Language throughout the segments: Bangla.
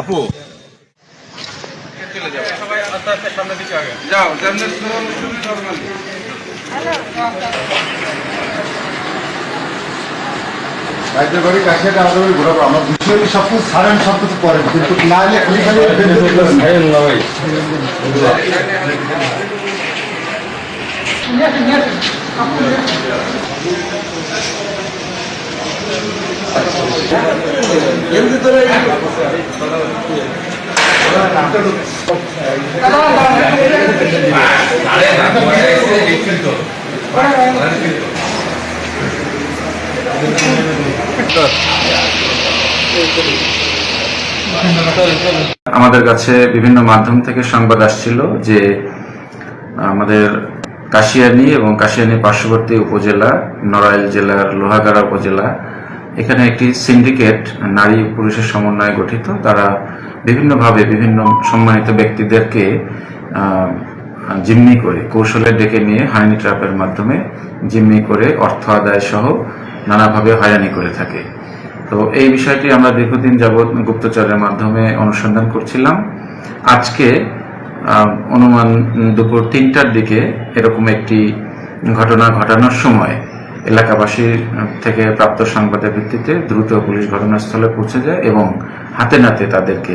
আপু সবাই আস্তে আস্তে সামনের দিকে আগে যাও সামনে রাজ্যের বাড়ি কাছে আমাদের বাড়ি ঘোরাবো আমার বিষয় সব কিছু ছাড়েন সব কিছু করেন কিন্তু না এলে খালি খালি আমাদের কাছে বিভিন্ন মাধ্যম থেকে সংবাদ আসছিল যে আমাদের কাশিয়ানী এবং কাশিয়ানী পার্শ্ববর্তী উপজেলা নড়াইল জেলার লোহাগাড়া উপজেলা এখানে একটি সিন্ডিকেট নারী পুরুষের সমন্বয়ে গঠিত। তারা বিভিন্নভাবে বিভিন্ন সম্মানিত ব্যক্তিদেরকে জিম্মি করে কৌশলে ডেকে নিয়ে হানি ট্র্যাপের মাধ্যমে জিম্মি করে অর্থ আদায় সহ নানাভাবে হয়রানি করে থাকে। তো এই বিষয়টি আমরা দীর্ঘদিন যাবৎ গুপ্তচরের মাধ্যমে অনুসন্ধান করছিলাম। আজকে অনুমান দুপুর ৩টার দিকে এরকম একটি ঘটনা ঘটানোর সময় এলাকাবাসীর থেকে প্রাপ্ত সংবাদের ভিত্তিতে দ্রুত পুলিশ ঘটনাস্থলে পৌঁছে যায় এবং হাতে নাতে তাদেরকে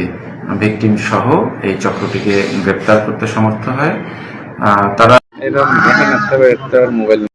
ভিকটিম সহ এই চক্রটিকে গ্রেপ্তার করতে সমর্থ হয়। তারা এরকম ঘটনা একটা মোবাইল